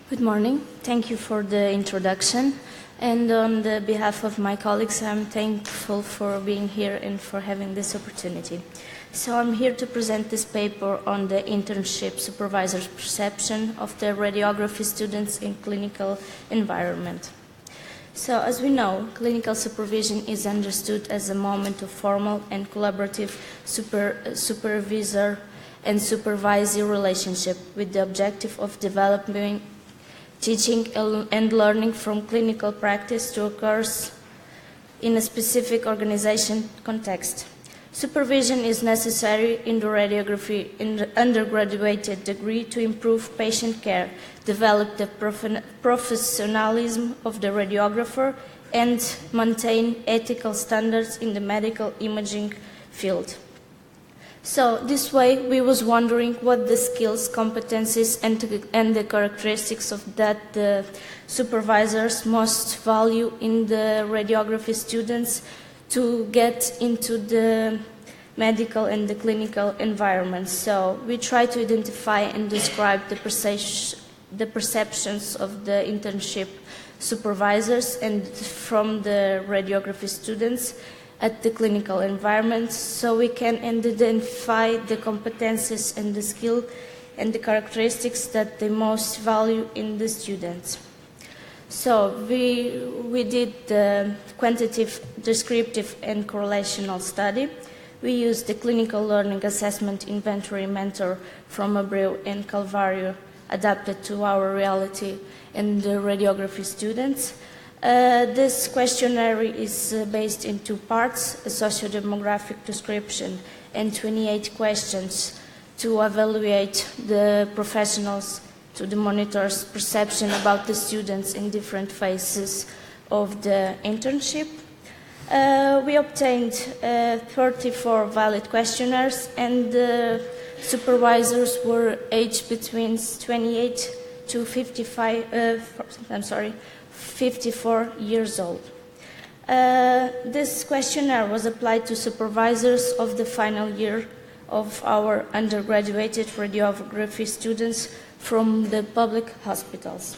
Good morning. Thank you for the introduction. And on the behalf of my colleagues, I'm thankful for being here and for having this opportunity. So I'm here to present this paper on the internship supervisor's perception of the radiography students in clinical environment. So as we know, clinical supervision is understood as a moment of formal and collaborative supervisor and supervisee relationship with the objective of developing teaching and learning from clinical practice to occurs in a specific organization context. Supervision is necessary in the radiography in the undergraduated degree to improve patient care, develop the professionalism of the radiographer, and maintain ethical standards in the medical imaging field. So this way we was wondering what the skills, competencies and the characteristics of that the supervisors most value in the radiography students to get into the medical and the clinical environment. So we try to identify and describe the perceptions of the internship supervisors and from the radiography students at the clinical environment, so we can identify the competencies and the skill and the characteristics that they most value in the students. So we did the quantitative, descriptive and correlational study. We used the clinical learning assessment inventory mentor from Abreu and Calvario adapted to our reality and the radiography students. This questionnaire is based in two parts, a socio-demographic description and 28 questions to evaluate the professionals to the monitors' perception about the students in different phases of the internship. We obtained 34 valid questionnaires, and the supervisors were aged between 28 to 54 years old. This questionnaire was applied to supervisors of the final year of our undergraduated radiography students from the public hospitals.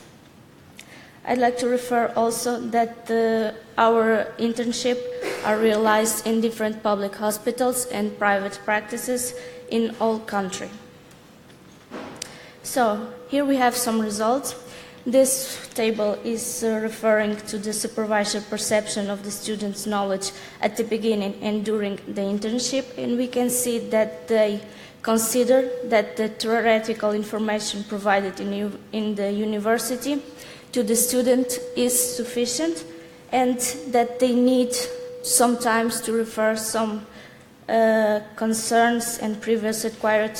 I'd like to refer also that our internship are realized in different public hospitals and private practices in all country. So here we have some results. This table is referring to the supervisor perception of the students' knowledge at the beginning and during the internship, and we can see that they consider that the theoretical information provided in the university to the student is sufficient, and that they need sometimes to refer some concerns and previous acquired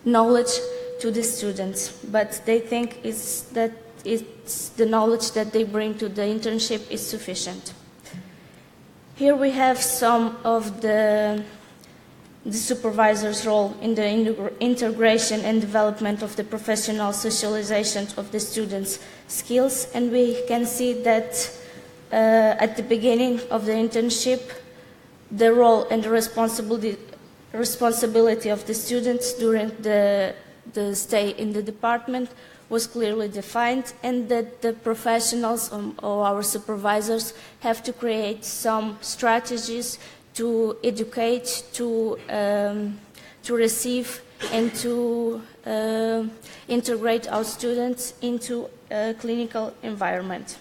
knowledge to the students, but they think that it's the knowledge that they bring to the internship is sufficient. Here we have some of the supervisor's role in the integration and development of the professional socialization of the students' skills, and we can see that at the beginning of the internship, the role and the responsibility of the students during the stay in the department was clearly defined, and that the professionals or our supervisors have to create some strategies to educate, to receive and to integrate our students into a clinical environment.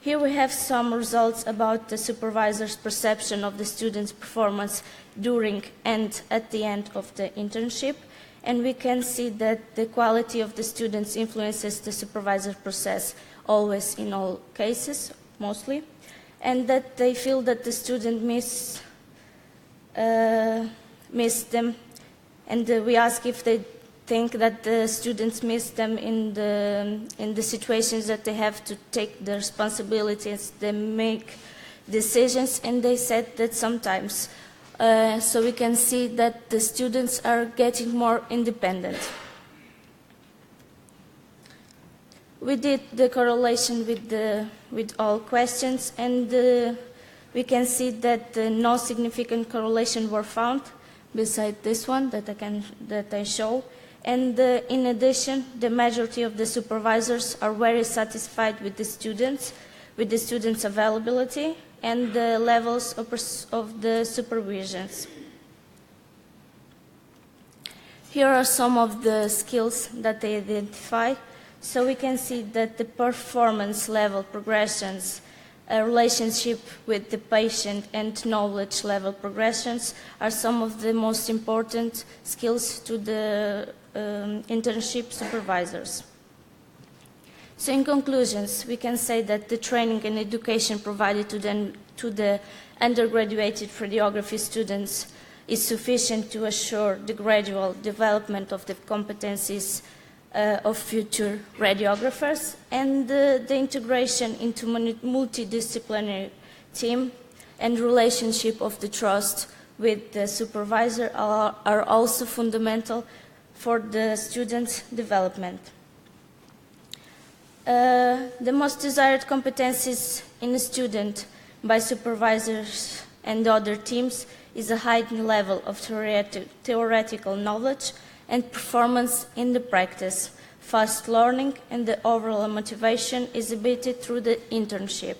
Here we have some results about the supervisor's perception of the students' performance during and at the end of the internship. And we can see that the quality of the students influences the supervisor process always in all cases, mostly, and that they feel that the student miss them, and we ask if they think that the students miss them in the situations that they have to take the responsibilities, they make decisions, and they said that sometimes. So we can see that the students are getting more independent. We did the correlation with all questions, and we can see that no significant correlation were found beside this one that I show, And in addition, the majority of the supervisors are very satisfied with the students' availability and the levels of the supervisions. Here are some of the skills that they identify. So we can see that the performance level progressions, a relationship with the patient, and knowledge level progressions are some of the most important skills to the internship supervisors. So in conclusions, we can say that the training and education provided to the undergraduated radiography students is sufficient to assure the gradual development of the competencies of future radiographers, and the integration into multidisciplinary team and relationship of the trust with the supervisor are also fundamental for the students' development. The most desired competencies in a student by supervisors and other teams is a high level of theoretical knowledge and performance in the practice, fast learning, and the overall motivation exhibited through the internship.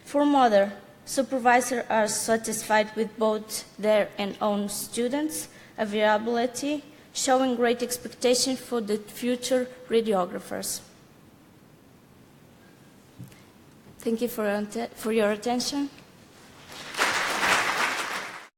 Furthermore, supervisors are satisfied with both their and own students' availability, showing great expectation for the future radiographers. Thank you for your attention.